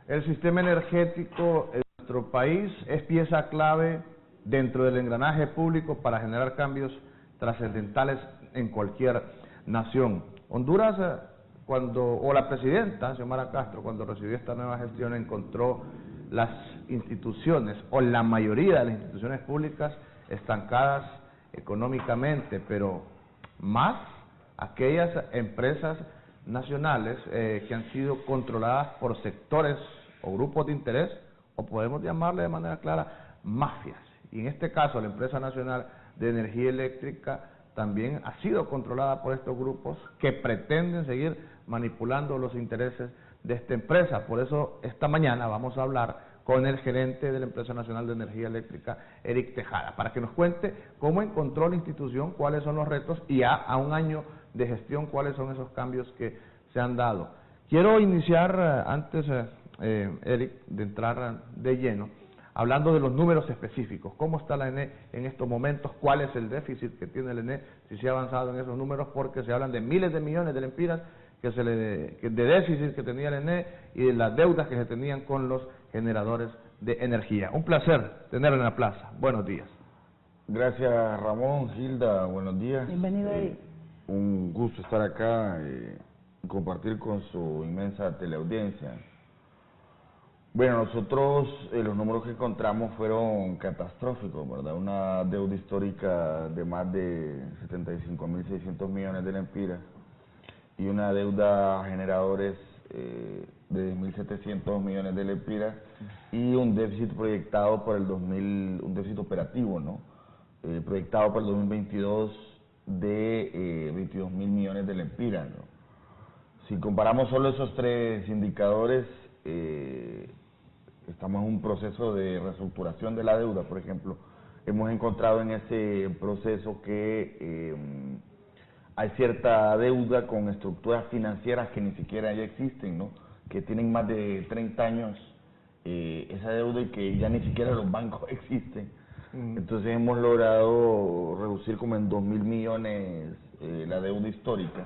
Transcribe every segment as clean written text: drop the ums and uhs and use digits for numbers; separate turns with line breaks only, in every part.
El sistema energético en nuestro país es pieza clave dentro del engranaje público para generar cambios trascendentales en cualquier nación. Honduras, la presidenta, Xiomara Castro, cuando recibió esta nueva gestión, encontró las instituciones, o la mayoría de las instituciones públicas, estancadas económicamente, pero más aquellas empresas nacionales que han sido controladas por sectores o grupos de interés, o podemos llamarle de manera clara, mafias. Y en este caso, la Empresa Nacional de Energía Eléctrica también ha sido controlada por estos grupos que pretenden seguir manipulando los intereses de esta empresa. Por eso, esta mañana vamos a hablar con el gerente de la Empresa Nacional de Energía Eléctrica, Eric Tejada, para que nos cuente cómo encontró la institución, cuáles son los retos y a un año de gestión, cuáles son esos cambios que se han dado. Quiero iniciar, antes, Eric, de entrar de lleno, hablando de los números específicos. ¿Cómo está la ENE en estos momentos? ¿Cuál es el déficit que tiene la ENE? Si se ha avanzado en esos números, porque se hablan de miles de millones de lempiras de déficit que tenía la ENE y de las deudas que se tenían con los generadores de energía. Un placer tenerlo en la plaza. Buenos días.
Gracias, Ramón, Gilda, buenos días.
Bienvenido, Eric.
Un gusto estar acá y compartir con su inmensa teleaudiencia. Bueno, nosotros los números que encontramos fueron catastróficos, ¿verdad? Una deuda histórica de más de 75.600 millones de lempiras y una deuda a generadores de 10.700 millones de lempiras y un déficit proyectado para el 2000, un déficit operativo, ¿no? Proyectado para el 2022 de 22.000 millones de lempiras, ¿no? Si comparamos solo esos tres indicadores, estamos en un proceso de reestructuración de la deuda, por ejemplo. Hemos encontrado en ese proceso que hay cierta deuda con estructuras financieras que ni siquiera ya existen, ¿no? Que tienen más de 30 años esa deuda y que ya ni siquiera los bancos existen. Entonces hemos logrado reducir como en 2.000 millones la deuda histórica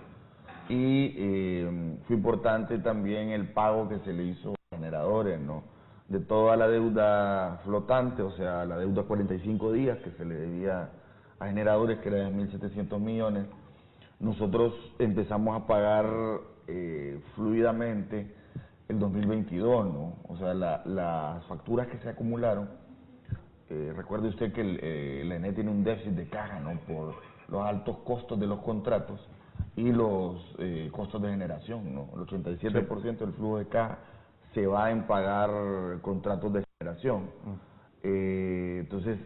y fue importante también el pago que se le hizo a generadores, ¿no? De toda la deuda flotante, o sea, la deuda 45 días que se le debía a generadores, que era de 1.700 millones, nosotros empezamos a pagar fluidamente el 2022, ¿no? O sea, las facturas que se acumularon, recuerde usted que la ENE tiene un déficit de caja, ¿no? Por los altos costos de los contratos y los costos de generación, ¿no? El 87% del flujo de caja se va en pagar contratos de generación. Entonces,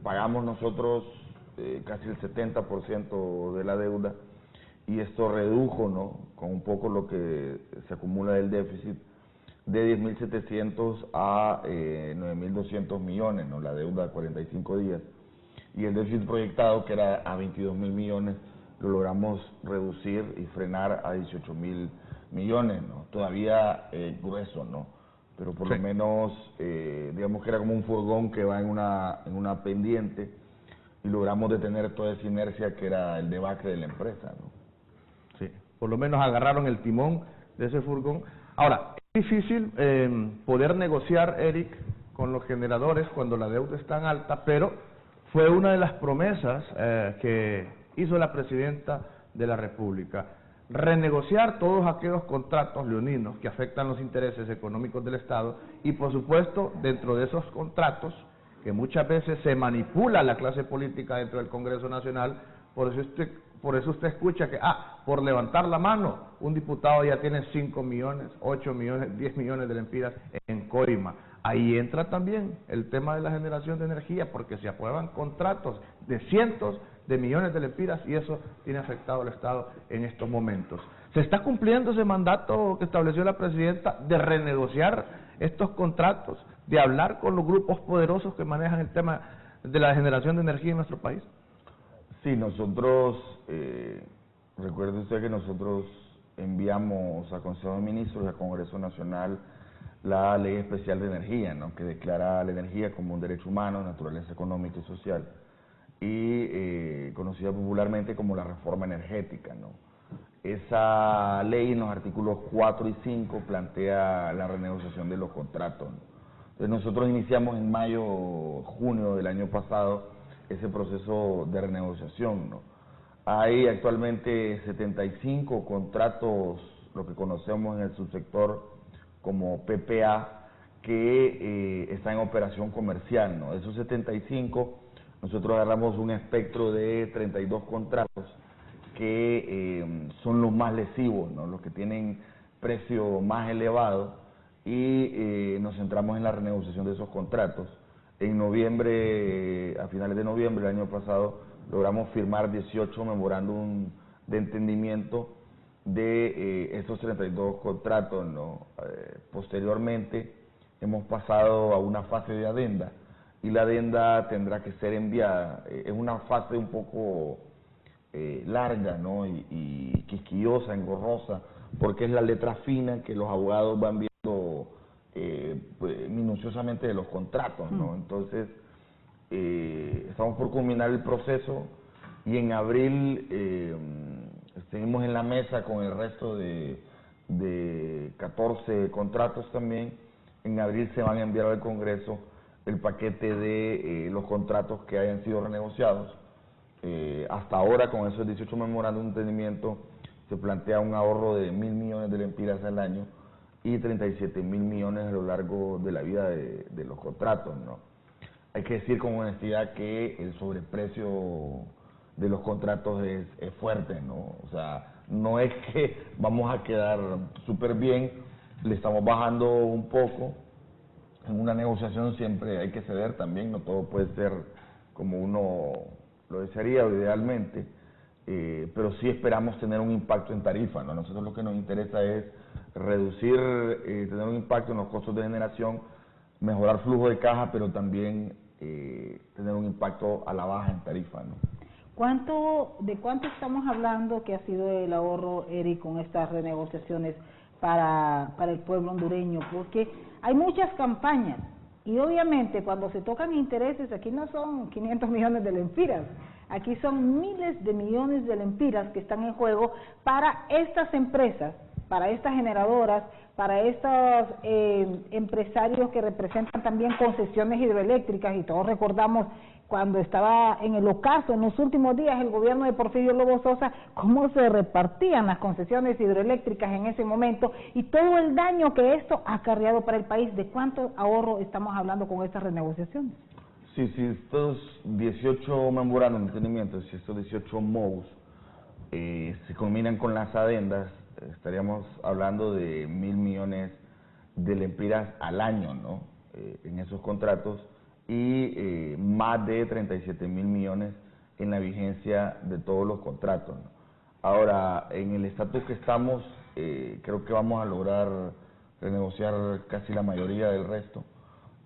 pagamos nosotros casi el 70% de la deuda y esto redujo, ¿no? Con un poco lo que se acumula del déficit de 10.700 a 9.200 millones, ¿no? La deuda a 45 días. Y el déficit proyectado, que era a 22.000 millones, lo logramos reducir y frenar a 18.000 millones, ¿no? Todavía grueso, ¿no? Pero por lo menos, digamos que era como un furgón que va en una pendiente y logramos detener toda esa inercia que era el debacle de la empresa, ¿no?
Sí, por lo menos agarraron el timón de ese furgón. Ahora, es difícil poder negociar, Eric, con los generadores cuando la deuda es tan alta, pero fue una de las promesas que hizo la presidenta de la República. Renegociar todos aquellos contratos leoninos que afectan los intereses económicos del Estado y, por supuesto, dentro de esos contratos, que muchas veces se manipula la clase política dentro del Congreso Nacional, por eso usted escucha que, por levantar la mano, un diputado ya tiene 5 millones, 8 millones, 10 millones de lempiras en coima. Ahí entra también el tema de la generación de energía, porque se aprueban contratos de cientos de millones de lempiras y eso tiene afectado al Estado en estos momentos. ¿Se está cumpliendo ese mandato que estableció la presidenta de renegociar estos contratos, de hablar con los grupos poderosos que manejan el tema de la generación de energía en nuestro país?
Sí, nosotros, recuerde usted que nosotros enviamos a Consejo de Ministros y a Congreso Nacional la Ley Especial de Energía, ¿no? Que declara la energía como un derecho humano, naturaleza económica y social, y conocida popularmente como la reforma energética, ¿no? Esa ley en los artículos 4 y 5 plantea la renegociación de los contratos, ¿no? Entonces nosotros iniciamos en mayo, junio del año pasado ese proceso de renegociación, ¿no? Hay actualmente 75 contratos, lo que conocemos en el subsector como PPA, que están en operación comercial, ¿no? De esos 75, nosotros agarramos un espectro de 32 contratos que son los más lesivos, ¿no? Los que tienen precio más elevado, y nos centramos en la renegociación de esos contratos. En noviembre, a finales de noviembre del año pasado, logramos firmar 18 memorándum de entendimiento de esos 32 contratos, ¿no? Posteriormente hemos pasado a una fase de adenda, y la adenda tendrá que ser enviada. Es una fase un poco larga, ¿no? y quisquillosa, engorrosa, porque es la letra fina que los abogados van viendo pues, minuciosamente de los contratos, ¿no? Entonces, estamos por culminar el proceso, y en abril seguimos en la mesa con el resto de 14 contratos también. En abril se van a enviar al Congreso el paquete de los contratos que hayan sido renegociados. Hasta ahora, con esos 18 memorándum de entendimiento, se plantea un ahorro de 1.000 millones de lempiras al año y 37.000 millones a lo largo de la vida de los contratos, ¿no? Hay que decir con honestidad que el sobreprecio de los contratos es fuerte, ¿no? O sea, no es que vamos a quedar súper bien, le estamos bajando un poco. En una negociación siempre hay que ceder también, no todo puede ser como uno lo desearía o idealmente, pero sí esperamos tener un impacto en tarifa, ¿no? A nosotros lo que nos interesa es reducir, tener un impacto en los costos de generación, mejorar flujo de caja, pero también tener un impacto a la baja en tarifa, ¿no?
¿De cuánto estamos hablando que ha sido el ahorro, Eric, con estas renegociaciones para el pueblo hondureño? Porque hay muchas campañas, y obviamente cuando se tocan intereses, aquí no son 500 millones de lempiras, aquí son miles de millones de lempiras que están en juego para estas empresas, para estas generadoras, para estos empresarios que representan también concesiones hidroeléctricas, y todos recordamos cuando estaba en el ocaso, en los últimos días, el gobierno de Porfirio Lobo Sosa, cómo se repartían las concesiones hidroeléctricas en ese momento, y todo el daño que esto ha acarreado para el país. ¿De cuánto ahorro estamos hablando con estas renegociaciones?
Sí, estos 18 memorándum de entendimiento, si estos 18 MOUs se combinan con las adendas, estaríamos hablando de 1.000 millones de lempiras al año, ¿no? En esos contratos, y más de 37.000 millones en la vigencia de todos los contratos, ¿no? Ahora, en el estatus que estamos, creo que vamos a lograr renegociar casi la mayoría del resto,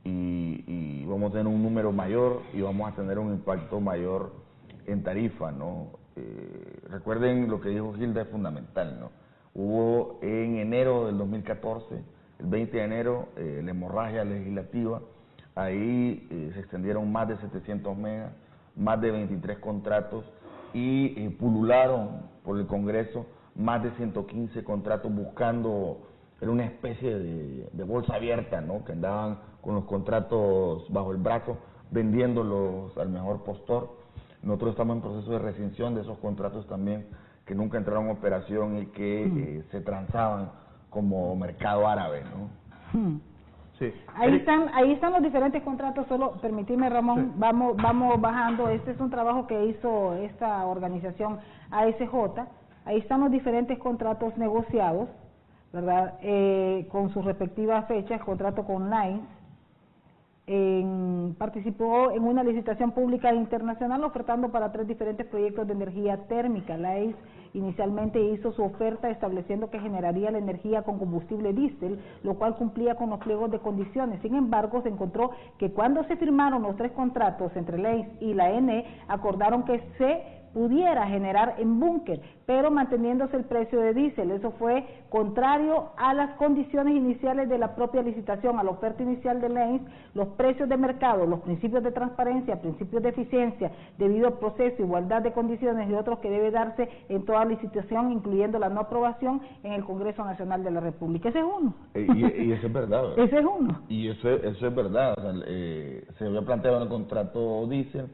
y vamos a tener un número mayor y vamos a tener un impacto mayor en tarifa, ¿no? Recuerden lo que dijo Gilda, es fundamental, ¿no? Hubo en enero del 2014, el 20 de enero, la hemorragia legislativa. Ahí se extendieron más de 700 megas, más de 23 contratos, y pulularon por el Congreso más de 115 contratos buscando, era una especie de bolsa abierta, ¿no? Que andaban con los contratos bajo el brazo, vendiéndolos al mejor postor. Nosotros estamos en proceso de rescisión de esos contratos también, que nunca entraron en operación y que se transaban como mercado árabe, ¿no?
Sí.
Ahí están los diferentes contratos. Solo permitime, Ramón, sí. vamos bajando. Este es un trabajo que hizo esta organización ASJ. Ahí están los diferentes contratos negociados, ¿verdad? Con sus respectivas fechas. Contrato con Lines, participó en una licitación pública internacional ofertando para 3 diferentes proyectos de energía térmica. La EIS inicialmente hizo su oferta estableciendo que generaría la energía con combustible diésel, lo cual cumplía con los pliegos de condiciones. Sin embargo, se encontró que cuando se firmaron los 3 contratos entre la EIS y la ENE, acordaron que se pudiera generar en búnker, pero manteniéndose el precio de diésel. Eso fue contrario a las condiciones iniciales de la propia licitación, a la oferta inicial de Leyes, los precios de mercado, los principios de transparencia, principios de eficiencia, debido al proceso, igualdad de condiciones y otros que debe darse en toda licitación, incluyendo la no aprobación en el Congreso Nacional de la República. Ese es uno.
Y eso es verdad, ¿verdad?
Ese es uno.
Y eso es verdad. O sea, se había planteado en el contrato diésel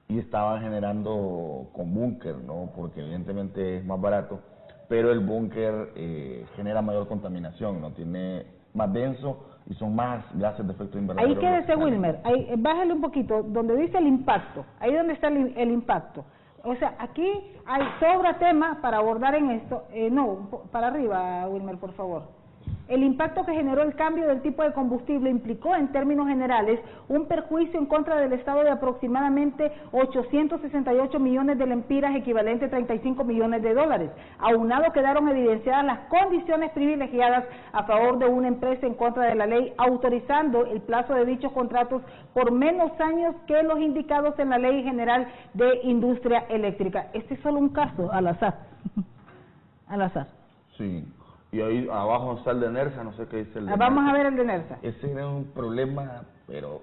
y estaban generando con búnker, ¿no? Porque evidentemente es más barato, pero el búnker genera mayor contaminación, ¿no? Tiene más denso y son más gases de efecto invernadero.
Ahí quédese, Wilmer, ahí, bájale un poquito, donde dice el impacto, ahí donde está el impacto. O sea, aquí sobra tema para abordar en esto. No, para arriba, Wilmer, por favor. El impacto que generó el cambio del tipo de combustible implicó, en términos generales, un perjuicio en contra del Estado de aproximadamente 868 millones de lempiras, equivalente a 35 millones de dólares. Aunado quedaron evidenciadas las condiciones privilegiadas a favor de una empresa en contra de la ley, autorizando el plazo de dichos contratos por menos años que los indicados en la Ley General de Industria Eléctrica. Este es solo un caso, al azar. Al azar.
Sí. Y ahí abajo está el de NERSA, no sé qué dice el de
Vamos
NERSA.
a ver el de NERSA.
Ese es un problema, pero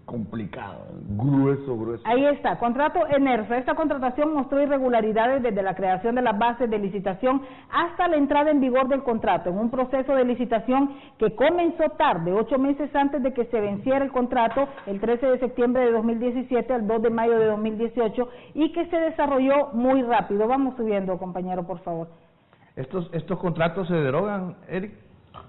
complicado, grueso.
Ahí está, contrato ENERSA. Esta contratación mostró irregularidades desde la creación de las bases de licitación hasta la entrada en vigor del contrato, en un proceso de licitación que comenzó tarde, 8 meses antes de que se venciera el contrato, el 13 de septiembre de 2017 al 2 de mayo de 2018, y que se desarrolló muy rápido. Vamos subiendo, compañero, por favor.
¿Estos contratos se derogan, Eric?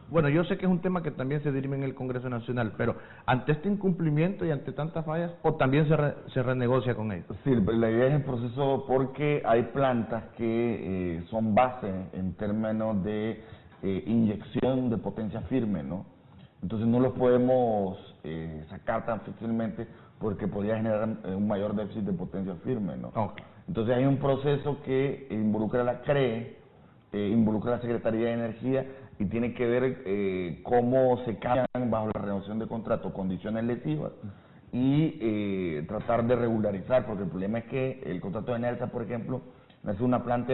Bueno, yo sé que es un tema que también se dirime en el Congreso Nacional, pero ante este incumplimiento y ante tantas fallas, ¿o también se renegocia con ellos?
Sí, la idea es el proceso porque hay plantas que son base en términos de inyección de potencia firme, ¿no? Entonces no los podemos sacar tan fácilmente porque podría generar un mayor déficit de potencia firme, ¿no?
Okay.
Entonces hay un proceso que involucra a la CRE, involucra a la Secretaría de Energía y tiene que ver cómo se cambian bajo la renovación de contrato condiciones lesivas y tratar de regularizar, porque el problema es que el contrato de NERSA, por ejemplo, es una planta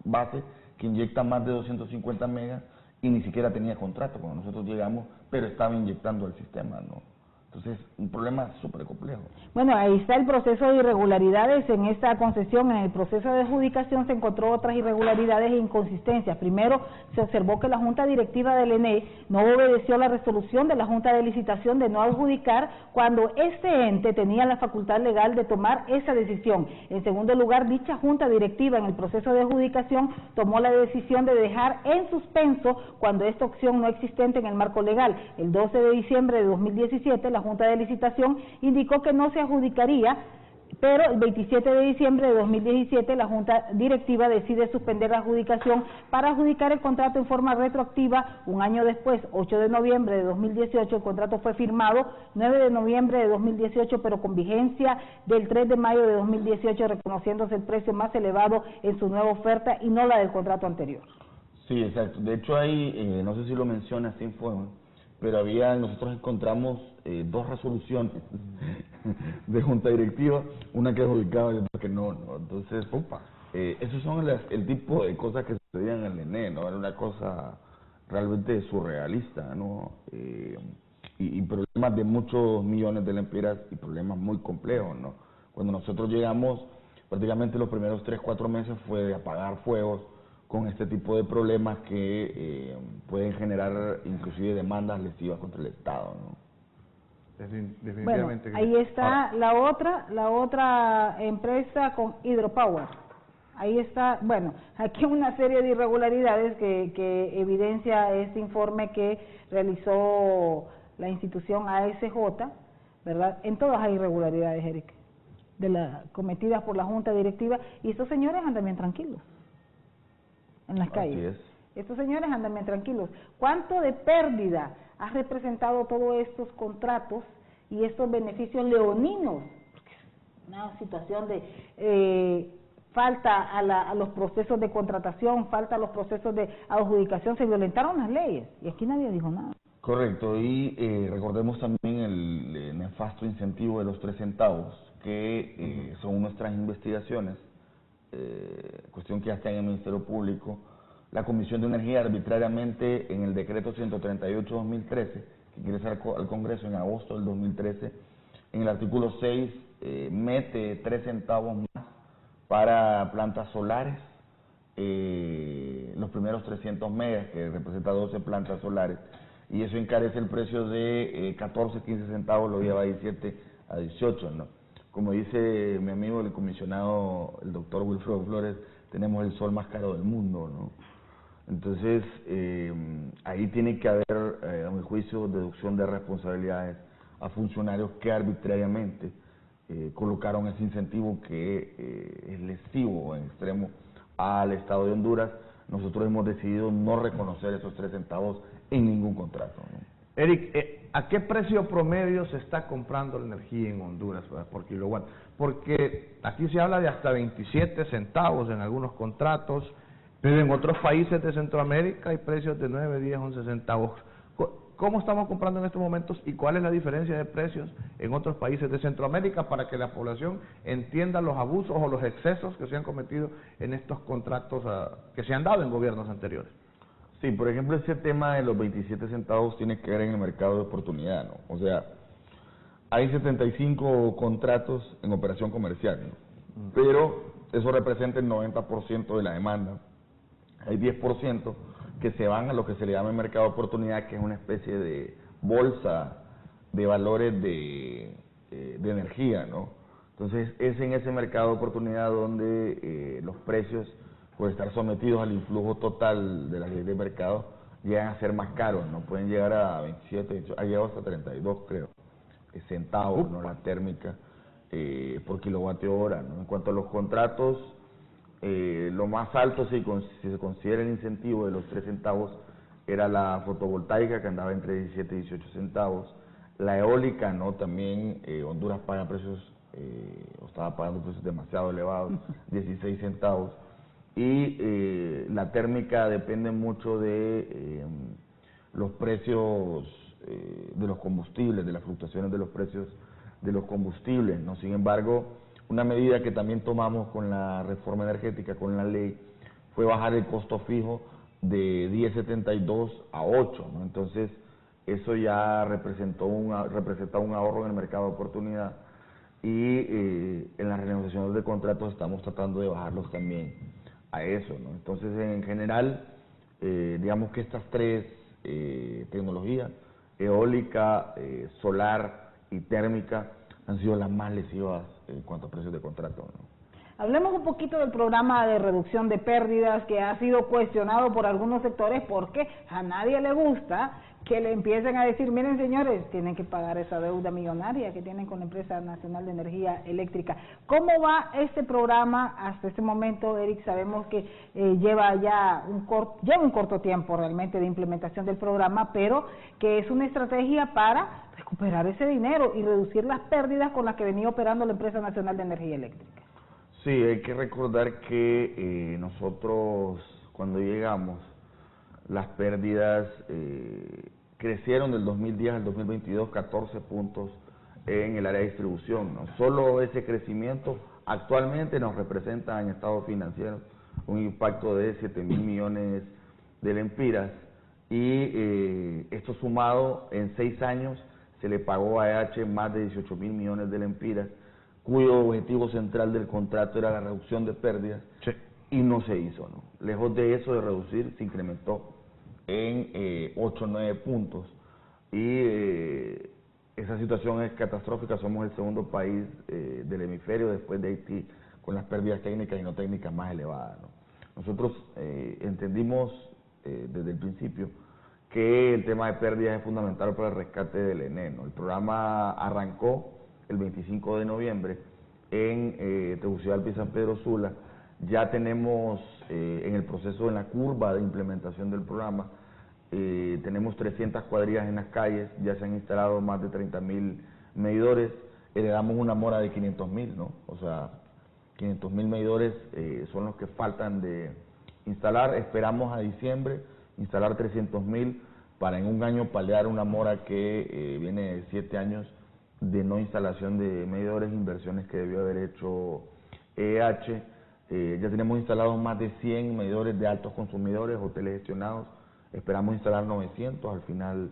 base que inyecta más de 250 megas y ni siquiera tenía contrato cuando nosotros llegamos, pero estaba inyectando al sistema, ¿no? Entonces, un problema súper complejo.
Bueno, ahí está el proceso de irregularidades en esta concesión. En el proceso de adjudicación se encontró otras irregularidades e inconsistencias. Primero, se observó que la Junta Directiva del ENE no obedeció la resolución de la Junta de Licitación de no adjudicar cuando este ente tenía la facultad legal de tomar esa decisión. En segundo lugar, dicha Junta Directiva en el proceso de adjudicación tomó la decisión de dejar en suspenso cuando esta opción no existente en el marco legal. El 12 de diciembre de 2017, la Junta de Licitación indicó que no se adjudicaría, pero el 27 de diciembre de 2017 la Junta Directiva decide suspender la adjudicación para adjudicar el contrato en forma retroactiva. Un año después, 8 de noviembre de 2018, el contrato fue firmado, 9 de noviembre de 2018, pero con vigencia del 3 de mayo de 2018, reconociéndose el precio más elevado en su nueva oferta y no la del contrato anterior.
Sí, exacto. De hecho, hay, no sé si lo menciona así en forma, pero nosotros encontramos dos resoluciones de junta directiva, una que adjudicaba y otra que no. Entonces, esos son el tipo de cosas que sucedían en el ENE, ¿no? Era una cosa realmente surrealista, ¿no? Y problemas de muchos millones de lempiras y problemas muy complejos, ¿no? Cuando nosotros llegamos, prácticamente los primeros 3-4 meses fue de apagar fuegos con este tipo de problemas que pueden generar inclusive demandas lesivas contra el Estado, ¿no?
Definitivamente.
Bueno, ahí está la otra empresa con Hydropower. Ahí está, bueno, aquí una serie de irregularidades que evidencia este informe que realizó la institución ASJ, ¿verdad? En todas hay irregularidades, Eric, cometidas por la Junta Directiva, y estos señores andan bien tranquilos en las calles. Estos señores andan bien tranquilos. ¿Cuánto de pérdida ha representado todos estos contratos y estos beneficios leoninos? Porque es una situación de falta a los procesos de contratación, falta a los procesos de adjudicación, se violentaron las leyes y aquí nadie dijo nada.
Correcto, y recordemos también el nefasto incentivo de los 3 centavos, que según nuestras investigaciones cuestión que ya está en el Ministerio Público, la Comisión de Energía arbitrariamente en el decreto 138-2013, que ingresa al Congreso en agosto del 2013, en el artículo 6 mete 3 centavos más para plantas solares, los primeros 300 megas, que representa 12 plantas solares, y eso encarece el precio de 14, 15 centavos, lo lleva a 17 a 18, ¿no? Como dice mi amigo el comisionado, el doctor Wilfredo Flores, tenemos el sol más caro del mundo, ¿no? Entonces, ahí tiene que haber, a mi juicio, deducción de responsabilidades a funcionarios que arbitrariamente colocaron ese incentivo que es lesivo en extremo al Estado de Honduras. Nosotros hemos decidido no reconocer esos 3 centavos en ningún contrato, ¿no?
Eric, ¿a qué precio promedio se está comprando la energía en Honduras por kilowatt? Porque aquí se habla de hasta 27 centavos en algunos contratos, pero en otros países de Centroamérica hay precios de 9, 10, 11 centavos. ¿Cómo estamos comprando en estos momentos y cuál es la diferencia de precios en otros países de Centroamérica para que la población entienda los abusos o los excesos que se han cometido en estos contratos que se han dado en gobiernos anteriores?
Sí, por ejemplo, ese tema de los 27 centavos tiene que ver en el mercado de oportunidad, ¿no? O sea, hay 75 contratos en operación comercial, ¿no? Pero eso representa el 90% de la demanda. Hay 10% que se van a lo que se le llama el mercado de oportunidad, que es una especie de bolsa de valores de energía, ¿no? Entonces, es en ese mercado de oportunidad donde los precios, por estar sometidos al influjo total de la ley de mercado, llegan a ser más caros, ¿no? Pueden llegar a 27, ha llegado hasta 32, creo, centavos, ¿no? La térmica por kilovatio hora, ¿no? En cuanto a los contratos, lo más alto, si se considera el incentivo de los 3 centavos, era la fotovoltaica, que andaba entre 17 y 18 centavos. La eólica, ¿no? También Honduras paga precios, o estaba pagando precios demasiado elevados, 16 centavos. Y la térmica depende mucho de los precios de los combustibles, de las fluctuaciones de los precios de los combustibles, ¿no? Sin embargo, una medida que también tomamos con la reforma energética, con la ley, fue bajar el costo fijo de 10.72 a 8, ¿no? Entonces, eso ya representa un ahorro en el mercado de oportunidad, y en las renegociaciones de contratos estamos tratando de bajarlos también a eso, ¿no? Entonces, en general, digamos que estas 3 tecnologías, eólica, solar y térmica, han sido las más lesivas en cuanto a precios de contrato, ¿no?
Hablemos un poquito del programa de reducción de pérdidas, que ha sido cuestionado por algunos sectores porque a nadie le gusta que le empiecen a decir, miren señores, tienen que pagar esa deuda millonaria que tienen con la Empresa Nacional de Energía Eléctrica. ¿Cómo va este programa hasta este momento, Eric? Sabemos que lleva ya un corto tiempo realmente de implementación del programa, pero que es una estrategia para recuperar ese dinero y reducir las pérdidas con las que venía operando la Empresa Nacional de Energía Eléctrica.
Sí, hay que recordar que nosotros, cuando llegamos, las pérdidas crecieron del 2010 al 2022 14 puntos en el área de distribución, ¿no? Solo ese crecimiento actualmente nos representa en estado financiero un impacto de 7.000 millones de lempiras, y esto sumado en 6 años se le pagó a EH más de 18.000 millones de lempiras, cuyo objetivo central del contrato era la reducción de pérdidas, sí, y no se hizo, ¿no? Lejos de eso, de reducir, se incrementó en 8 o 9 puntos, y esa situación es catastrófica. Somos el segundo país del hemisferio después de Haití con las pérdidas técnicas y no técnicas más elevadas, ¿no? Nosotros entendimos desde el principio que el tema de pérdidas es fundamental para el rescate del ENE, ¿no? El programa arrancó el 25 de noviembre en Tegucigalpa y San Pedro Sula. Ya tenemos en el proceso, en la curva de implementación del programa, tenemos 300 cuadrillas en las calles, ya se han instalado más de 30.000 medidores, le damos una mora de 500.000, ¿no? O sea, 500.000 medidores son los que faltan de instalar. Esperamos a diciembre instalar 300.000 para en un año paliar una mora que viene de 7 años de no instalación de medidores, inversiones que debió haber hecho EH. Ya tenemos instalados más de 100 medidores de altos consumidores o telegestionados. Esperamos instalar 900 al final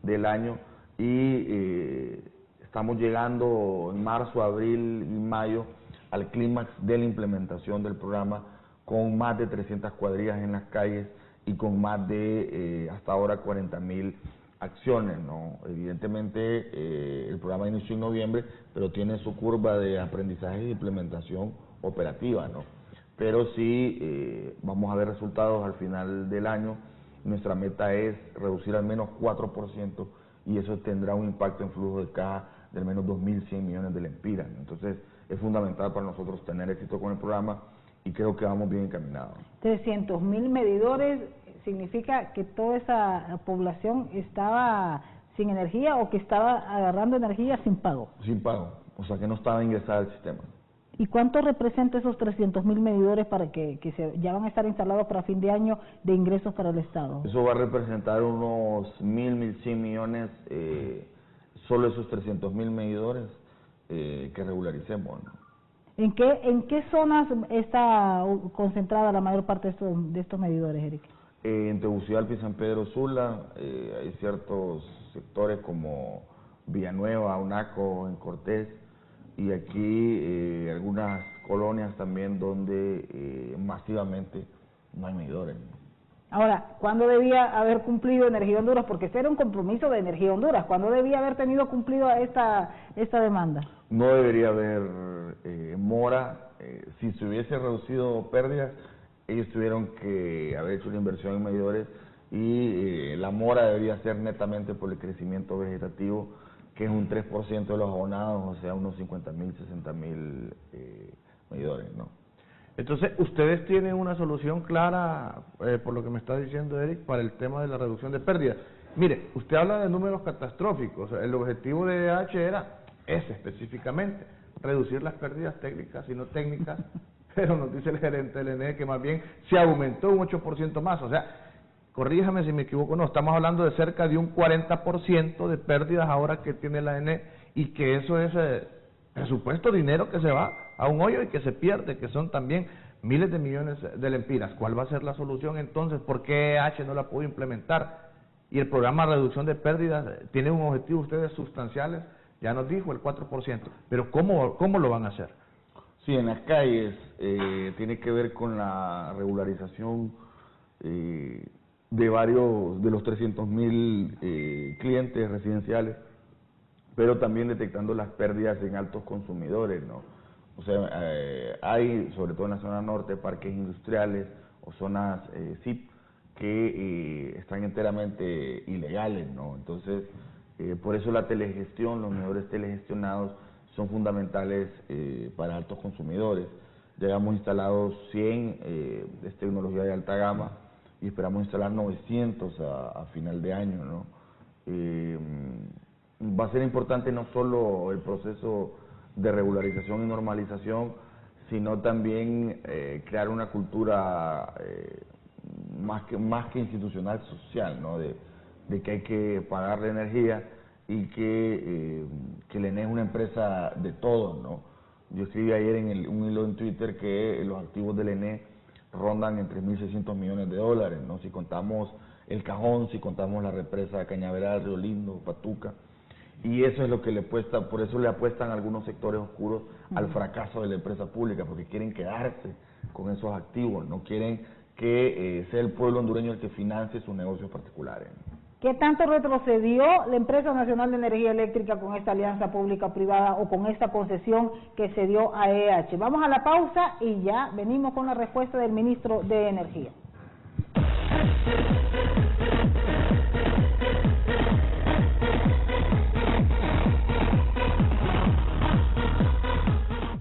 del año y estamos llegando en marzo, abril y mayo al clímax de la implementación del programa, con más de 300 cuadrillas en las calles y con más de hasta ahora 40.000 acciones, ¿no? Evidentemente el programa inició en noviembre, pero tiene su curva de aprendizaje y implementación operativa, ¿no? Pero sí vamos a ver resultados al final del año. Nuestra meta es reducir al menos 4% y eso tendrá un impacto en flujo de caja de al menos 2.100 millones de lempiras. Entonces es fundamental para nosotros tener éxito con el programa y creo que vamos bien encaminados.
300.000 medidores significa que toda esa población estaba sin energía o que estaba agarrando energía sin pago.
Sin pago, o sea que no estaba ingresada al sistema.
¿Y cuánto representa esos 300.000 medidores para que ya van a estar instalados para fin de año de ingresos para el Estado?
Eso va a representar unos 1.100 millones, solo esos 300.000 medidores que regularicemos, ¿no?
¿En qué zonas está concentrada la mayor parte de estos medidores, Eric?
En Tegucigalpa y San Pedro Sula, hay ciertos sectores como Villanueva, Unaco, en Cortés, y aquí algunas colonias también donde masivamente no hay medidores, ¿no?
Ahora, ¿cuándo debía haber cumplido Energía Honduras? Porque ese era un compromiso de Energía Honduras. ¿Cuándo debía haber tenido cumplido esta demanda?
No debería haber mora. Si se hubiese reducido pérdidas, ellos tuvieron que haber hecho una inversión en medidores y la mora debería ser netamente por el crecimiento vegetativo, que es un 3% de los abonados, o sea, unos 50.000, 60.000 medidores, ¿no?
Entonces, ustedes tienen una solución clara, por lo que me está diciendo Eric, para el tema de la reducción de pérdidas. Mire, usted habla de números catastróficos. El objetivo de EH era ese específicamente, reducir las pérdidas técnicas y no técnicas, pero nos dice el gerente del ENE que más bien se aumentó un 8% más. O sea, corríjame si me equivoco, no, estamos hablando de cerca de un 40% de pérdidas ahora que tiene la ENE, y que eso es presupuesto, dinero que se va a un hoyo y que se pierde, que son también miles de millones de lempiras. ¿Cuál va a ser la solución entonces? ¿Por qué EH no la pudo implementar? Y el programa de reducción de pérdidas tiene un objetivo ustedes sustanciales, ya nos dijo el 4%, pero ¿cómo lo van a hacer?
Sí, en las calles tiene que ver con la regularización de varios de los 300.000 clientes residenciales, pero también detectando las pérdidas en altos consumidores, ¿no? O sea, hay, sobre todo en la zona norte, parques industriales o zonas SIP que están enteramente ilegales, ¿no? Entonces, por eso la telegestión, los medidores telegestionados son fundamentales para altos consumidores. Ya hemos instalado 100 de tecnología de alta gama y esperamos instalar 900 a final de año, ¿no? Va a ser importante no solo el proceso de regularización y normalización, sino también crear una cultura más que institucional, social, ¿no? De que hay que pagar la energía y que el ENE es una empresa de todos, ¿no? Yo escribí ayer en un hilo en Twitter que los activos del ENE rondan en 3.600 millones de dólares, ¿no? Si contamos el Cajón, si contamos la represa Cañaveral, Río Lindo, Patuca, y eso es lo que le apuesta, por eso le apuestan algunos sectores oscuros al fracaso de la empresa pública, porque quieren quedarse con esos activos, no quieren que sea el pueblo hondureño el que financie sus negocios particulares.
¿Qué tanto retrocedió la Empresa Nacional de Energía Eléctrica con esta alianza pública-privada o con esta concesión que se dio a EH? Vamos a la pausa y ya venimos con la respuesta del ministro de Energía.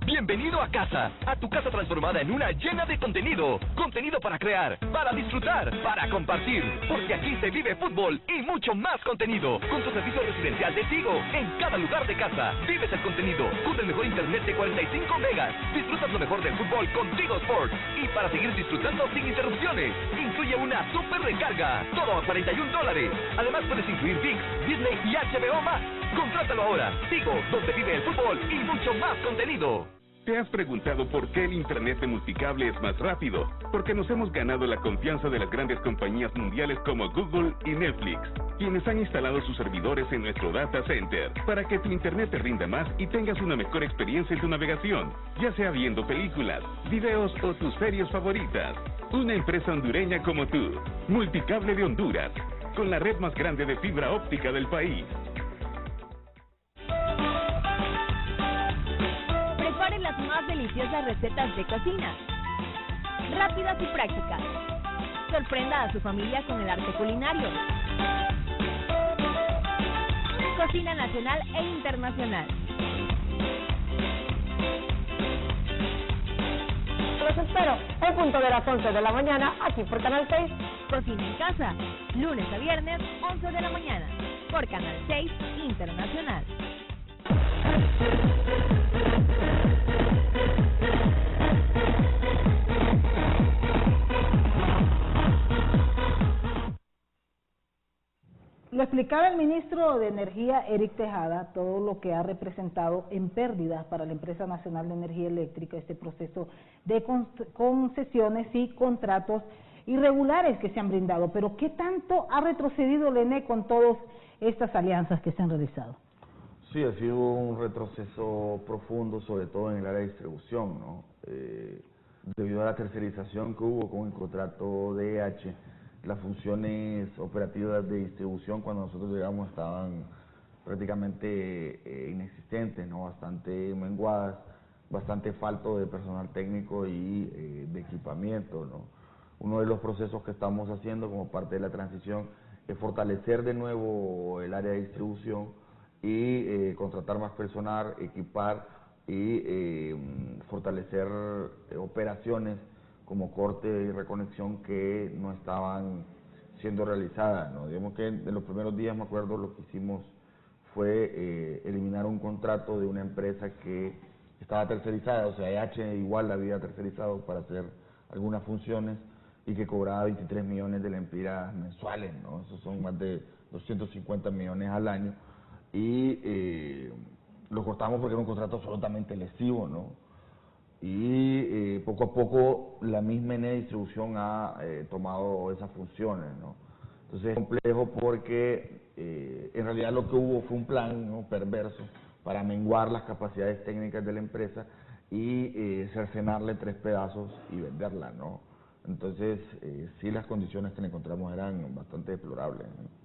Bienvenido a casa, a tu casa transformada en una llena de contenido. Contenido para crear, para disfrutar, para compartir. Porque aquí se vive fútbol y mucho más contenido. Con tu servicio residencial de Tigo, en cada lugar de casa, vives el contenido. Con el mejor internet de 45 megas. Disfrutas lo mejor del fútbol con Tigo Sports. Y para seguir disfrutando sin interrupciones, incluye una super recarga. Todo a $41. Además puedes incluir ViX, Disney y HBO más. Contrátalo ahora. Tigo, donde vive el fútbol y mucho más contenido.
¿Te has preguntado por qué el Internet de Multicable es más rápido? Porque nos hemos ganado la confianza de las grandes compañías mundiales como Google y Netflix, quienes han instalado sus servidores en nuestro data center para que tu Internet te rinda más y tengas una mejor experiencia en tu navegación, ya sea viendo películas, videos o tus series favoritas. Una empresa hondureña como tú, Multicable de Honduras, con la red más grande de fibra óptica del país.
Prepare las más deliciosas recetas de cocina, rápidas y prácticas. Sorprenda a su familia con el arte culinario. Cocina nacional e internacional.
Los espero en punto de las 11 de la mañana aquí por Canal 6.
Cocina en casa, lunes a viernes, 11 de la mañana, por Canal 6 Internacional.
Lo explicaba el ministro de Energía, Eric Tejada, todo lo que ha representado en pérdidas para la Empresa Nacional de Energía Eléctrica este proceso de concesiones y contratos irregulares que se han brindado. Pero ¿qué tanto ha retrocedido el ENE con todas estas alianzas que se han realizado?
Sí, ha sido un retroceso profundo, sobre todo en el área de distribución, ¿no? Debido a la tercerización que hubo con el contrato de EH, las funciones operativas de distribución cuando nosotros llegamos estaban prácticamente inexistentes, ¿no? Bastante menguadas, bastante falto de personal técnico y de equipamiento, ¿no? Uno de los procesos que estamos haciendo como parte de la transición es fortalecer de nuevo el área de distribución y contratar más personal, equipar y fortalecer operaciones como corte y reconexión que no estaban siendo realizadas, ¿no? Digamos que en los primeros días, me acuerdo, lo que hicimos fue eliminar un contrato de una empresa que estaba tercerizada, o sea, EH igual la había tercerizado para hacer algunas funciones y que cobraba 23 millones de lempiras mensuales, ¿no? Esos son más de 250 millones al año y lo cortamos porque era un contrato absolutamente lesivo, ¿no? Y poco a poco la misma ENE Distribución ha tomado esas funciones, ¿no? Entonces es complejo porque en realidad lo que hubo fue un plan, ¿no?, perverso para menguar las capacidades técnicas de la empresa y cercenarle 3 pedazos y venderla, ¿no? Entonces sí, las condiciones que le encontramos eran bastante deplorables, ¿no?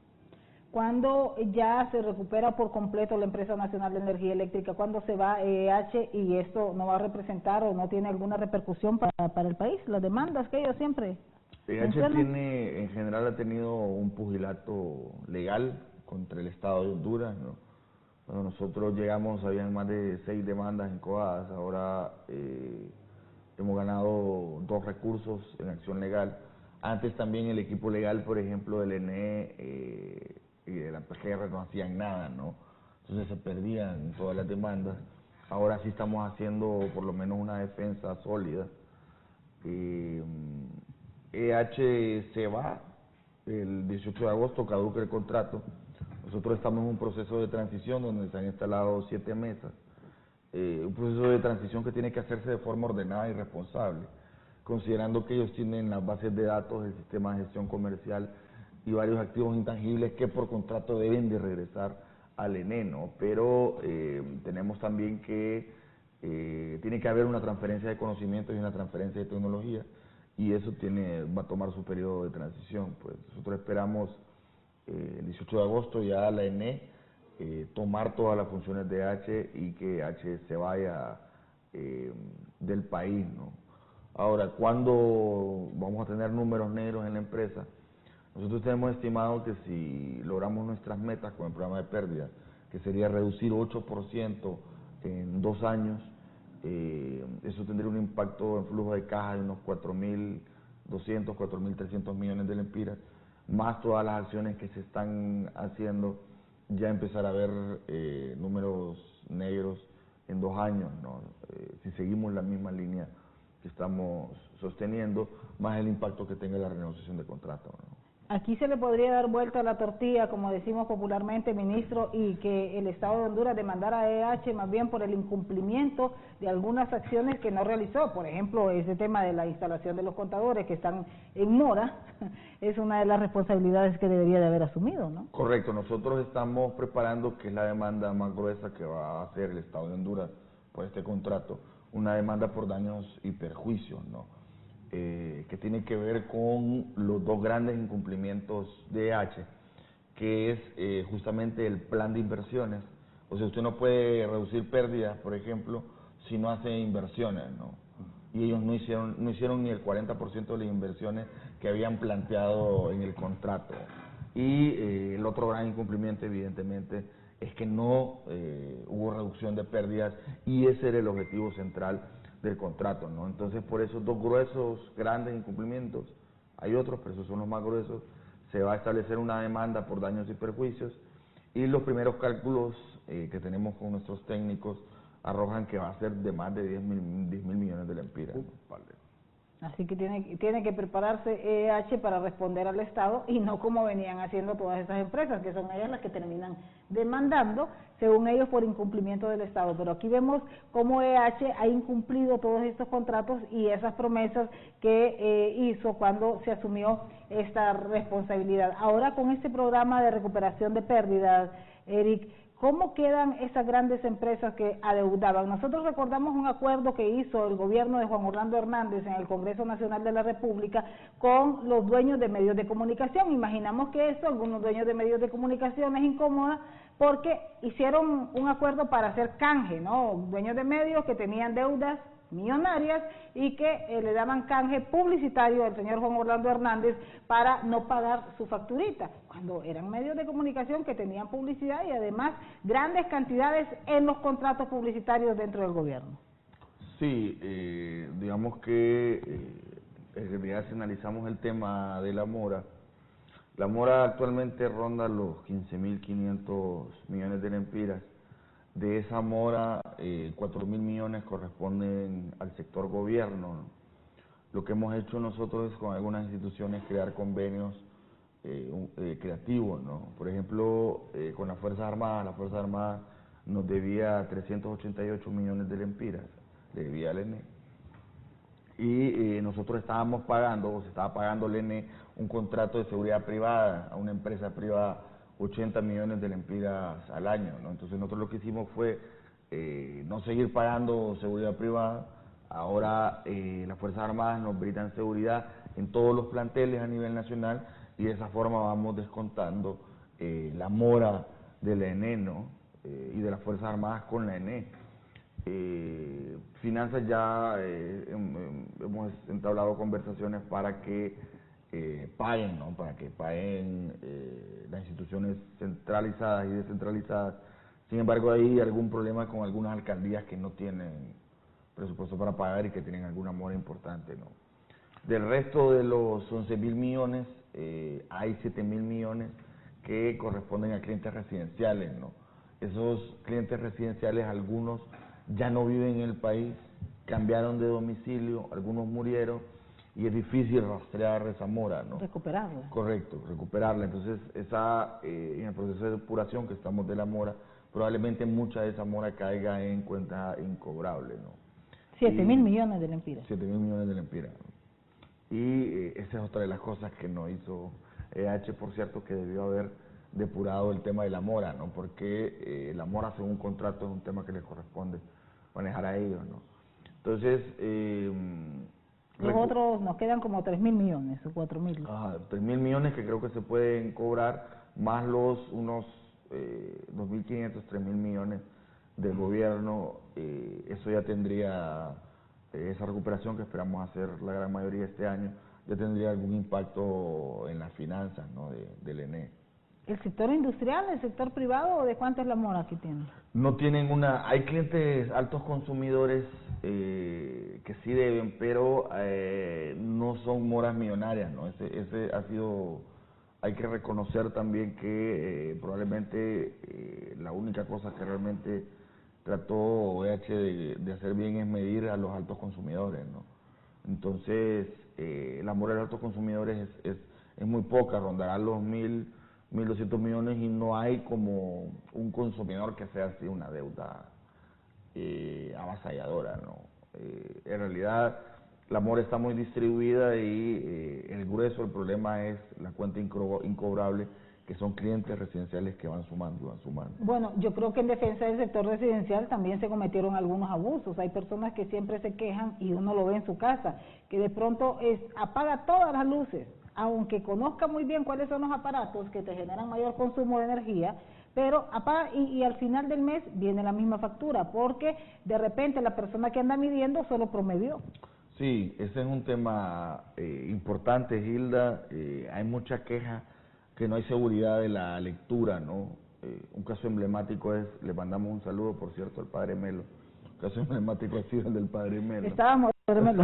¿Cuándo ya se recupera por completo la Empresa Nacional de Energía Eléctrica? ¿Cuándo se va EH y esto no va a representar o no tiene alguna repercusión para el país? Las demandas que ellos siempre
EH tiene, en general ha tenido un pugilato legal contra el Estado de Honduras, ¿no? Cuando nosotros llegamos habían más de 6 demandas encoadas, ahora hemos ganado 2 recursos en acción legal. Antes también el equipo legal, por ejemplo, del ENE y de la PGR no hacían nada, ¿no? Entonces se perdían todas las demandas. Ahora sí estamos haciendo por lo menos una defensa sólida. EH se va, el 18 de agosto caduca el contrato. Nosotros estamos en un proceso de transición donde se han instalado 7 mesas. Un proceso de transición que tiene que hacerse de forma ordenada y responsable, considerando que ellos tienen las bases de datos, el sistema de gestión comercial y varios activos intangibles que por contrato deben de regresar al ENE, ¿no? Pero tenemos también que tiene que haber una transferencia de conocimientos y una transferencia de tecnología y eso va a tomar su periodo de transición. Pues nosotros esperamos el 18 de agosto ya la ENE tomar todas las funciones de EH y que EH se vaya del país, ¿no? Ahora, ¿cuándo vamos a tener números negros en la empresa? Nosotros tenemos estimado que si logramos nuestras metas con el programa de pérdida, que sería reducir 8% en 2 años, eso tendría un impacto en flujo de caja de unos 4.200, 4.300 millones de lempiras, más todas las acciones que se están haciendo, ya empezar a ver números negros en 2 años, ¿no? Si seguimos la misma línea que estamos sosteniendo, más el impacto que tenga la renegociación de contrato, ¿no?
Aquí se le podría dar vuelta a la tortilla, como decimos popularmente, ministro, y que el Estado de Honduras demandara a EH más bien por el incumplimiento de algunas acciones que no realizó. Por ejemplo, ese tema de la instalación de los contadores que están en mora, es una de las responsabilidades que debería de haber asumido, ¿no?
Correcto, nosotros estamos preparando, que es la demanda más gruesa que va a hacer el Estado de Honduras por este contrato, una demanda por daños y perjuicios, ¿no? Que tiene que ver con los dos grandes incumplimientos de EH, que es justamente el plan de inversiones. O sea, usted no puede reducir pérdidas, por ejemplo, si no hace inversiones, ¿no? Y ellos no hicieron ni el 40% de las inversiones que habían planteado en el contrato. Y el otro gran incumplimiento, evidentemente, es que no hubo reducción de pérdidas, y ese era el objetivo central del contrato, ¿no? Entonces, por esos dos gruesos, grandes incumplimientos, hay otros, pero esos son los más gruesos, se va a establecer una demanda por daños y perjuicios, y los primeros cálculos que tenemos con nuestros técnicos arrojan que va a ser de más de 10 mil millones de lempiras.
Así que tiene que prepararse EH para responder al Estado, y no como venían haciendo todas esas empresas, que son ellas las que terminan demandando, según ellos, por incumplimiento del Estado. Pero aquí vemos cómo EH ha incumplido todos estos contratos y esas promesas que hizo cuando se asumió esta responsabilidad. Ahora, con este programa de recuperación de pérdidas, Eric, ¿cómo quedan esas grandes empresas que adeudaban? Nosotros recordamos un acuerdo que hizo el gobierno de Juan Orlando Hernández en el Congreso Nacional de la República con los dueños de medios de comunicación. Imaginamos que esto, algunos dueños de medios de comunicación, es incómoda porque hicieron un acuerdo para hacer canje, ¿no? Dueños de medios que tenían deudas millonarias y que le daban canje publicitario al señor Juan Orlando Hernández para no pagar su facturita, cuando eran medios de comunicación que tenían publicidad y además grandes cantidades en los contratos publicitarios dentro del gobierno.
Sí, digamos que en realidad, si analizamos el tema de la mora actualmente ronda los 15.500 millones de lempiras. De esa mora, 4.000 millones corresponden al sector gobierno, ¿no? Lo que hemos hecho nosotros es, con algunas instituciones, crear convenios creativos, ¿no? Por ejemplo, con las Fuerzas Armadas nos debía 388 millones de lempiras, le debía al ENE. Y nosotros estábamos pagando, o se estaba pagando al ENE, un contrato de seguridad privada a una empresa privada, 80 millones de lempiras al año, ¿no? Entonces nosotros lo que hicimos fue no seguir pagando seguridad privada. Ahora las Fuerzas Armadas nos brindan seguridad en todos los planteles a nivel nacional, y de esa forma vamos descontando la mora de la ENE, ¿no? Y de las Fuerzas Armadas con la ENE. Finanzas ya hemos entablado conversaciones para que paguen, ¿no? Para que paguen las instituciones centralizadas y descentralizadas. Sin embargo, hay algún problema con algunas alcaldías que no tienen presupuesto para pagar y que tienen alguna mora importante, ¿no? Del resto de los 11.000 millones, hay 7.000 millones que corresponden a clientes residenciales, ¿no? Esos clientes residenciales, algunos ya no viven en el país, cambiaron de domicilio, algunos murieron, y es difícil rastrear esa mora, ¿no?
Recuperarla.
Correcto, recuperarla. Entonces, en el proceso de depuración que estamos de la mora, probablemente mucha de esa mora caiga en cuenta incobrable, ¿no?
7.000 millones de lempiras.
7.000 millones de lempiras, ¿no? Y esa es otra de las cosas que no hizo EH, por cierto, que debió haber depurado el tema de la mora, ¿no? Porque la mora, según contrato, es un tema que les corresponde manejar a ellos, ¿no? Entonces,
los otros nos quedan como 3.000 millones o 4.000.
3.000 millones que creo que se pueden cobrar, más los unos 2.500, 3.000 millones del gobierno. Eso ya tendría, esa recuperación que esperamos hacer la gran mayoría este año, ya tendría algún impacto en las finanzas, ¿no? del ENE.
¿El sector industrial, el sector privado, o de cuánto es la mora que tiene?
No tienen hay clientes altos consumidores que sí deben, pero no son moras millonarias, ¿no? Ese ha sido, hay que reconocer también que probablemente la única cosa que realmente trató EH de hacer bien es medir a los altos consumidores, ¿no? Entonces, la mora de altos consumidores es es muy poca, rondará los 1.200 millones y no hay como un consumidor que sea así una deuda avasalladora, ¿no? En realidad la mora está muy distribuida y el grueso del problema es la cuenta incobrable, que son clientes residenciales que van sumando y van sumando.
Bueno, yo creo que en defensa del sector residencial también se cometieron algunos abusos. Hay personas que siempre se quejan y uno lo ve en su casa, que de pronto apaga todas las luces, aunque conozca muy bien cuáles son los aparatos que te generan mayor consumo de energía, pero apaga y al final del mes viene la misma factura, porque de repente la persona que anda midiendo solo promedió.
Sí, ese es un tema importante, Hilda. Hay mucha queja que no hay seguridad de la lectura, ¿no? Un caso emblemático es, le mandamos un saludo, por cierto, al padre Melo. Un caso emblemático ha sido el del padre Melo.
Estábamos, padre Melo.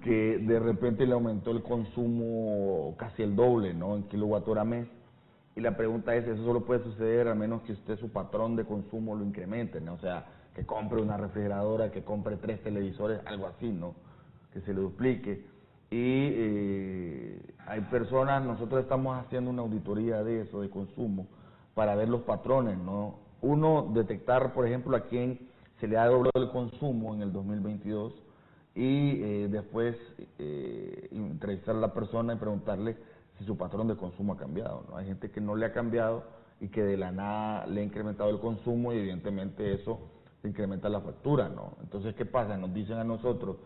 Que de repente le aumentó el consumo casi el doble, ¿no? En kilowatt-hora mes. Y la pregunta es, eso solo puede suceder a menos que usted su patrón de consumo lo incremente, ¿no? O sea, que compre una refrigeradora, que compre 3 televisores, algo así, ¿no? Que se le duplique. Y hay personas, nosotros estamos haciendo una auditoría de eso, de consumo, para ver los patrones, ¿no? Uno, detectar, por ejemplo, a quién se le ha doblado el consumo en el 2022 y después entrevistar a la persona y preguntarle si su patrón de consumo ha cambiado, ¿no? Hay gente que no le ha cambiado y que de la nada le ha incrementado el consumo y evidentemente eso incrementa la factura, ¿no? Entonces, ¿qué pasa? Nos dicen a nosotros,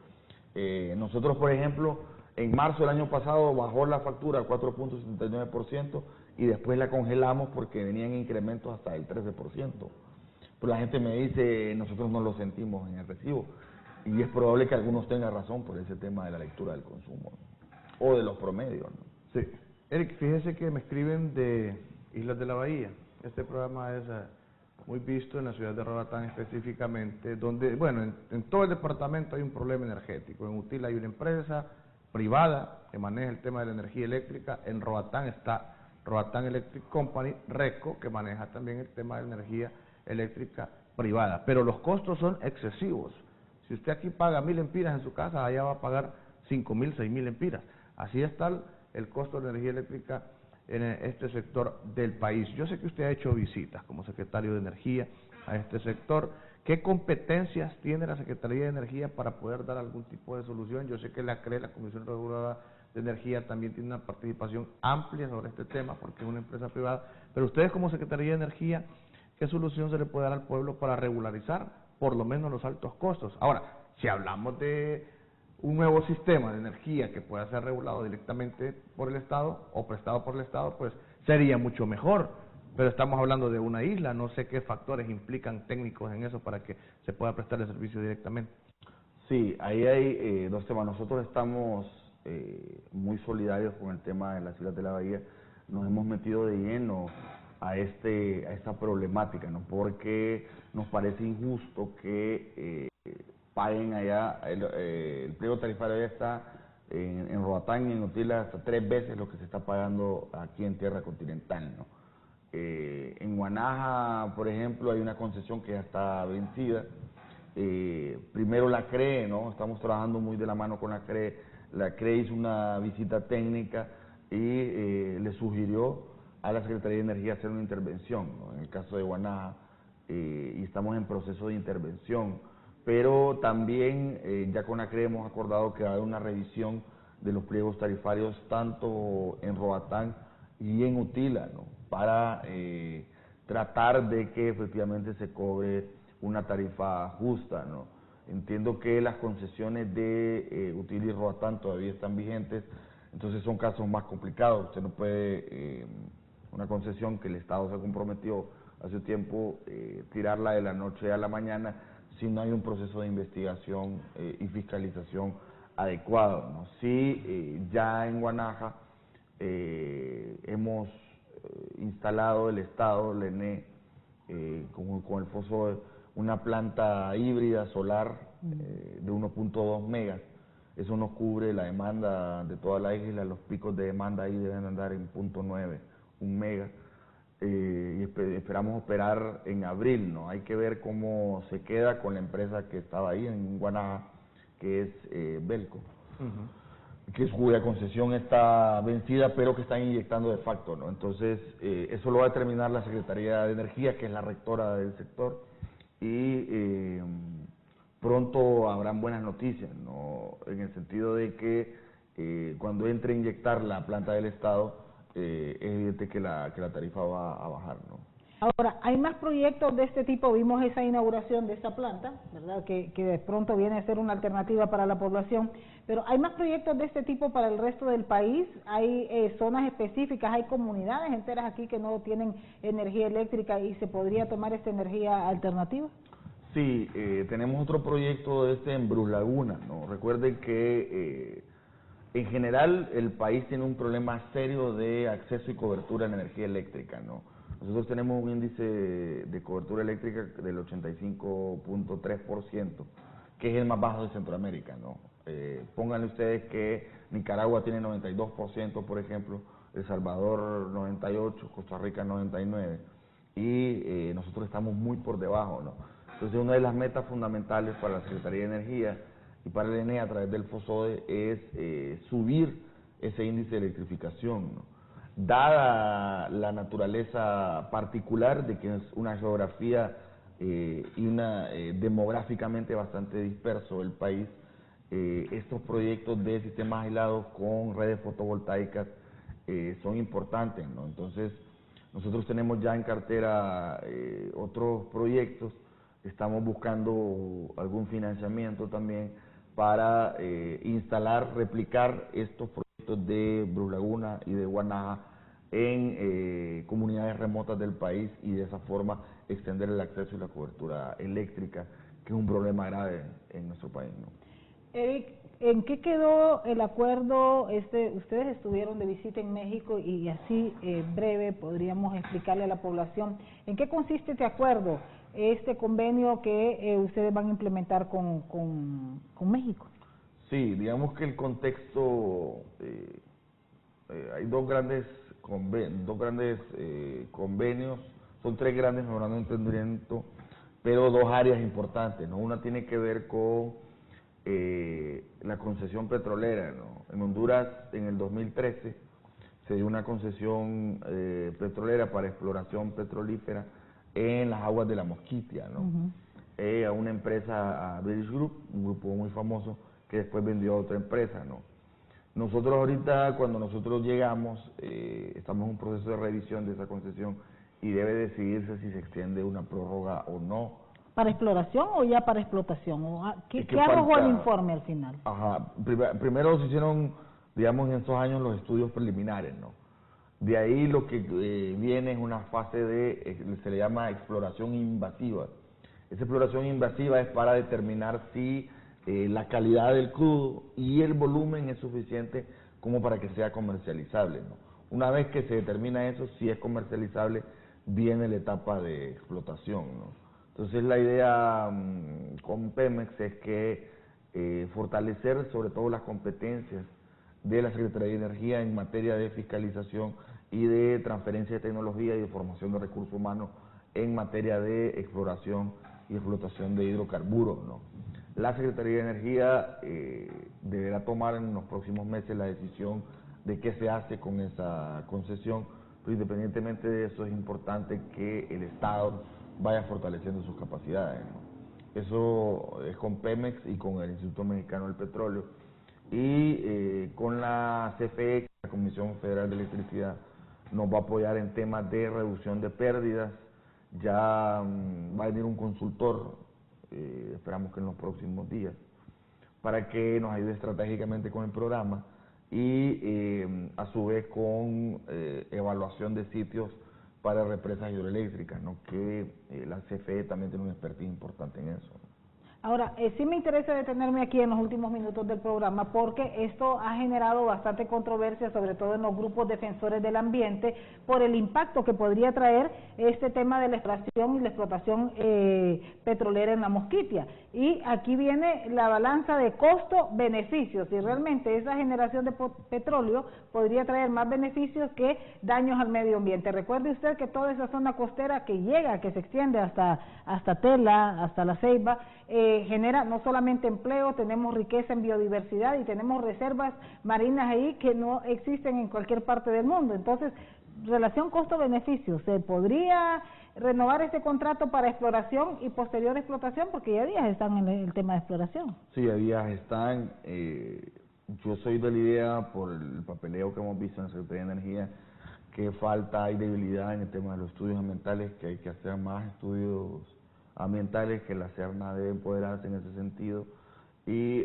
por ejemplo, en marzo del año pasado bajó la factura al 4.79% y después la congelamos porque venían incrementos hasta el 13%. Pero la gente me dice, nosotros no lo sentimos en el recibo. Y es probable que algunos tengan razón por ese tema de la lectura del consumo, ¿no? O de los promedios, ¿no?
Sí. Eric, fíjese que me escriben de Islas de la Bahía. Este programa es muy visto en la ciudad de Roatán específicamente, donde, bueno, en todo el departamento hay un problema energético. En Utila hay una empresa privada que maneja el tema de la energía eléctrica. En Roatán está Roatán Electric Company, RECO, que maneja también el tema de energía eléctrica privada. Pero los costos son excesivos. Si usted aquí paga 1.000 empiras en su casa, allá va a pagar 5.000, 6.000 empiras. Así está el costo de energía eléctrica en este sector del país. Yo sé que usted ha hecho visitas como secretario de Energía a este sector. ¿Qué competencias tiene la Secretaría de Energía para poder dar algún tipo de solución? Yo sé que la CRE, la Comisión Reguladora de Energía, también tiene una participación amplia sobre este tema porque es una empresa privada. Pero ustedes como Secretaría de Energía, ¿qué solución se le puede dar al pueblo para regularizar por lo menos los altos costos? Ahora, si hablamos de un nuevo sistema de energía que pueda ser regulado directamente por el Estado o prestado por el Estado, pues sería mucho mejor. Pero estamos hablando de una isla, no sé qué factores implican técnicos en eso para que se pueda prestar el servicio directamente.
Sí, ahí hay dos temas. Nosotros estamos muy solidarios con el tema de la ciudad de la Bahía. Nos hemos metido de lleno a esta problemática, ¿no? Porque nos parece injusto que paguen allá, el pliego tarifario ya está en Roatán y en Utila hasta 3 veces lo que se está pagando aquí en tierra continental, ¿no? En Guanaja, por ejemplo, hay una concesión que ya está vencida. Primero la CRE, ¿no? Estamos trabajando muy de la mano con la CRE. La CRE hizo una visita técnica y le sugirió a la Secretaría de Energía hacer una intervención, ¿no? En el caso de Guanaja, y estamos en proceso de intervención. Pero también ya con la CRE hemos acordado que va a haber una revisión de los pliegos tarifarios tanto en Roatán y en Utila, ¿no? Para tratar de que efectivamente se cobre una tarifa justa, ¿no? Entiendo que las concesiones de Utila y Roatán todavía están vigentes, entonces son casos más complicados. Usted no puede, una concesión que el Estado se comprometió hace tiempo, tirarla de la noche a la mañana si no hay un proceso de investigación y fiscalización adecuado, ¿no? Sí, ya en Guanaja hemos instalado el Estado, el ENE, con el FOSO, una planta híbrida solar de 1.2 megas. Eso nos cubre la demanda de toda la isla. Los picos de demanda ahí deben andar en 0.9, 1 mega. Y esperamos operar en abril, ¿no? Hay que ver cómo se queda con la empresa que estaba ahí en Guanaja, que es Belco. cuya concesión está vencida, pero que están inyectando de facto, ¿no? Entonces, eso lo va a determinar la Secretaría de Energía, que es la rectora del sector, y pronto habrán buenas noticias, ¿no? En el sentido de que cuando entre a inyectar la planta del Estado, es evidente que la tarifa va a bajar, ¿no?
Ahora, hay más proyectos de este tipo, vimos esa inauguración de esta planta, ¿verdad? Que de pronto viene a ser una alternativa para la población, pero hay más proyectos de este tipo para el resto del país, hay zonas específicas, hay comunidades enteras aquí que no tienen energía eléctrica y se podría tomar esta energía alternativa.
Sí, tenemos otro proyecto en Brus Laguna, ¿no? Recuerden que en general el país tiene un problema serio de acceso y cobertura en energía eléctrica, ¿no? Nosotros tenemos un índice de cobertura eléctrica del 85.3%, que es el más bajo de Centroamérica, ¿no? Pónganle ustedes que Nicaragua tiene 92%, por ejemplo, El Salvador 98%, Costa Rica 99%, y nosotros estamos muy por debajo, ¿no? Entonces, una de las metas fundamentales para la Secretaría de Energía y para el ENE a través del FOSODE es subir ese índice de electrificación, ¿no? Dada la naturaleza particular de que es una geografía y demográficamente bastante disperso el país, estos proyectos de sistemas aislados con redes fotovoltaicas son importantes, ¿no? Entonces, nosotros tenemos ya en cartera otros proyectos, estamos buscando algún financiamiento también para instalar, replicar estos proyectos de Brus Laguna y de Guanaja en comunidades remotas del país y de esa forma extender el acceso y la cobertura eléctrica, que es un problema grave en nuestro país, ¿no?
Eric, ¿en qué quedó el acuerdo? Ustedes estuvieron de visita en México y así breve podríamos explicarle a la población en qué consiste este acuerdo, este convenio que ustedes van a implementar con México.
Sí, digamos que el contexto, hay dos grandes convenios, son tres grandes memorandos de entendimiento, pero dos áreas importantes, ¿no? Una tiene que ver con la concesión petrolera, ¿no? En Honduras, en el 2013, se dio una concesión petrolera para exploración petrolífera en las aguas de la Mosquitia, ¿no? A una empresa, a British Group, un grupo muy famoso, que después vendió a otra empresa, ¿no? Nosotros ahorita, cuando nosotros llegamos, estamos en un proceso de revisión de esa concesión y debe decidirse si se extiende una prórroga o no.
¿Para exploración o ya para explotación? ¿Qué arrojó el informe al final?
Ajá, primero se hicieron, digamos, en estos años los estudios preliminares, ¿no? De ahí lo que viene es una fase se le llama exploración invasiva. Esa exploración invasiva es para determinar si la calidad del crudo y el volumen es suficiente como para que sea comercializable, ¿no? Una vez que se determina eso, si es comercializable, viene la etapa de explotación, ¿no? Entonces la idea con Pemex es que fortalecer sobre todo las competencias de la Secretaría de Energía en materia de fiscalización y de transferencia de tecnología y de formación de recursos humanos en materia de exploración y explotación de hidrocarburos, ¿no? La Secretaría de Energía deberá tomar en los próximos meses la decisión de qué se hace con esa concesión, pero independientemente de eso es importante que el Estado vaya fortaleciendo sus capacidades, ¿no? Eso es con Pemex y con el Instituto Mexicano del Petróleo y con la CFE, la Comisión Federal de Electricidad, nos va a apoyar en temas de reducción de pérdidas. Ya va a venir un consultor, esperamos que en los próximos días, para que nos ayude estratégicamente con el programa y a su vez con evaluación de sitios para represas hidroeléctricas, ¿no? Que la CFE también tiene una expertise importante en eso.
Ahora, sí me interesa detenerme aquí en los últimos minutos del programa porque esto ha generado bastante controversia, sobre todo en los grupos defensores del ambiente, por el impacto que podría traer este tema de la extracción y la explotación petrolera en la Mosquitia, Y aquí viene la balanza de costo-beneficio, si realmente esa generación de petróleo podría traer más beneficios que daños al medio ambiente. Recuerde usted que toda esa zona costera que llega, que se extiende hasta Tela, hasta La Ceiba, genera no solamente empleo, tenemos riqueza en biodiversidad y tenemos reservas marinas ahí que no existen en cualquier parte del mundo. Entonces, relación costo-beneficio, ¿se podría renovar este contrato para exploración y posterior explotación? Porque ya días están en el tema de exploración.
Sí, ya días están. Yo soy de la idea, por el papeleo que hemos visto en la Secretaría de Energía, que hay debilidad en el tema de los estudios ambientales, que hay que hacer más estudios ambientales, que la SERNA debe empoderarse en ese sentido, y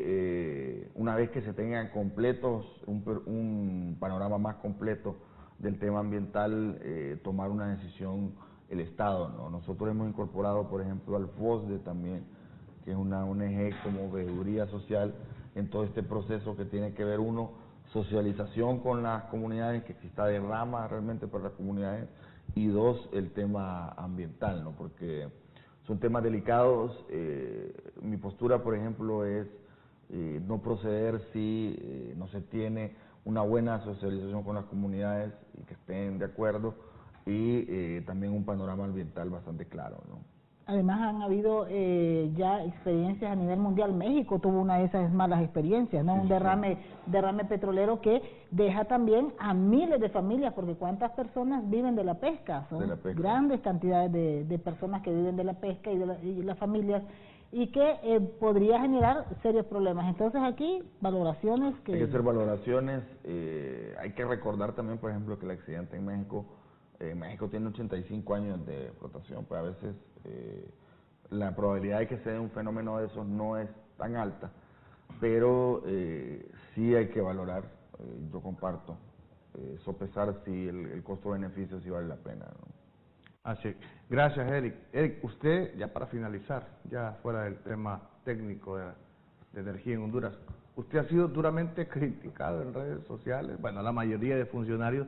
una vez que se tengan completos, un panorama más completo del tema ambiental, tomar una decisión el Estado, ¿no? Nosotros hemos incorporado, por ejemplo, al FOSDE también, que es una ONG como veeduría social en todo este proceso que tiene que ver, uno, socialización con las comunidades, que exista derrama realmente para las comunidades, y dos, el tema ambiental, ¿no? Porque son temas delicados. Mi postura, por ejemplo, es no proceder si no se tiene una buena socialización con las comunidades y que estén de acuerdo, y también un panorama ambiental bastante claro, ¿no?
Además han habido ya experiencias a nivel mundial. México tuvo una de esas malas experiencias, ¿no? Sí, un derrame petrolero que deja también a miles de familias, porque ¿cuántas personas viven de la pesca? Son grandes cantidades de personas que viven de la pesca y las familias, y que podría generar serios problemas. Entonces aquí, valoraciones que...
Hay que hacer valoraciones. Hay que recordar también, por ejemplo, que el accidente en México tiene 85 años de explotación, pues a veces la probabilidad de que se dé un fenómeno de esos no es tan alta, pero sí hay que valorar, yo comparto, sopesar si el costo-beneficio sí vale la pena, ¿no?
Así, gracias, Eric. Eric, usted, ya para finalizar, ya fuera del tema técnico de energía en Honduras, usted ha sido duramente criticado en redes sociales, bueno, la mayoría de funcionarios,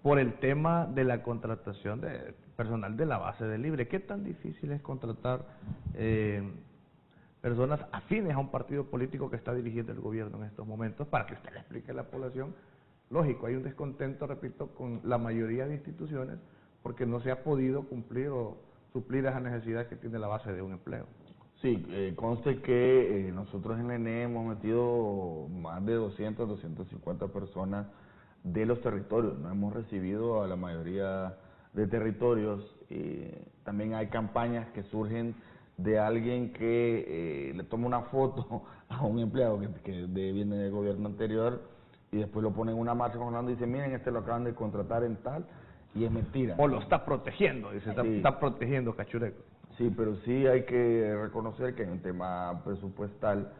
por el tema de la contratación de personal de la base de Libre. ¿Qué tan difícil es contratar personas afines a un partido político que está dirigiendo el gobierno en estos momentos, para que usted le explique a la población? Lógico, hay un descontento, repito, con la mayoría de instituciones, porque no se ha podido cumplir o suplir esa necesidad que tiene la base de un empleo.
Sí, conste que nosotros en la ENE hemos metido más de 200, 250 personas de los territorios, no hemos recibido a la mayoría de territorios. También hay campañas que surgen de alguien que le toma una foto a un empleado que viene del gobierno anterior, y después lo pone en una marcha con Orlando y dice, miren, lo acaban de contratar en tal, y es mentira.
O lo está protegiendo, dice, sí. Está protegiendo Cachureco.
Sí, pero sí hay que reconocer que hay un tema presupuestal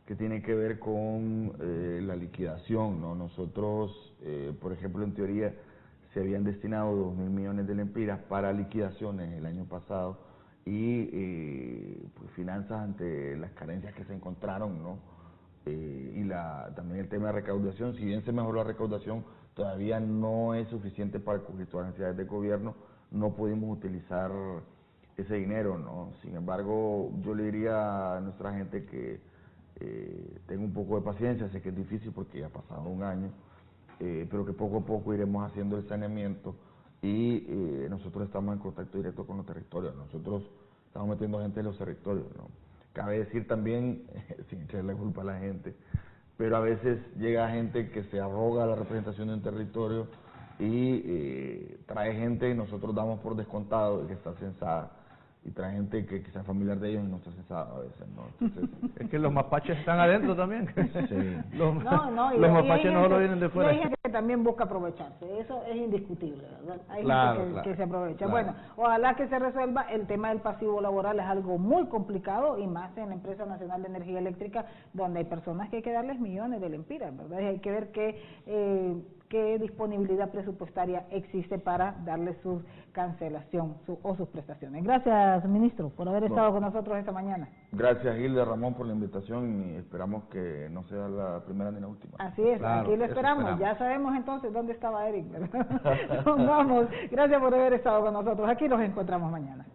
que tiene que ver con la liquidación, ¿no? Nosotros, por ejemplo, en teoría se habían destinado 2.000 millones de lempiras para liquidaciones el año pasado, y pues finanzas ante las carencias que se encontraron, ¿no? Y también el tema de recaudación, si bien se mejoró la recaudación, todavía no es suficiente para cubrir todas las necesidades del gobierno, no pudimos utilizar ese dinero, ¿no? Sin embargo, yo le diría a nuestra gente que tenga un poco de paciencia, sé que es difícil porque ya ha pasado un año, pero que poco a poco iremos haciendo el saneamiento, y nosotros estamos en contacto directo con los territorios, nosotros estamos metiendo gente en los territorios, ¿no? Cabe decir también, sin echarle la culpa a la gente, pero a veces llega gente que se arroga la representación de un territorio y trae gente y nosotros damos por descontado que está censada, y trae gente que sea familiar de ellos y no está censada a veces, ¿no? Entonces,
es que los mapaches están adentro también.
Sí.
Los mapaches no solo vienen de fuera.
Hay gente que también busca aprovecharse, eso es indiscutible, ¿verdad? Hay gente que se aprovecha. Claro. Bueno, ojalá que se resuelva. El tema del pasivo laboral es algo muy complicado, y más en la Empresa Nacional de Energía Eléctrica, donde hay personas que hay que darles millones de lempiras, ¿verdad? Y hay que ver qué disponibilidad presupuestaria existe para darle su cancelación o sus prestaciones. Gracias, ministro, por haber estado con nosotros esta mañana.
Gracias, Hilda, Ramón, por la invitación, y esperamos que no sea la primera ni la última.
Así es, claro, aquí lo esperamos. Ya sabemos entonces dónde estaba Eric, ¿verdad? Vamos, gracias por haber estado con nosotros. Aquí los encontramos mañana.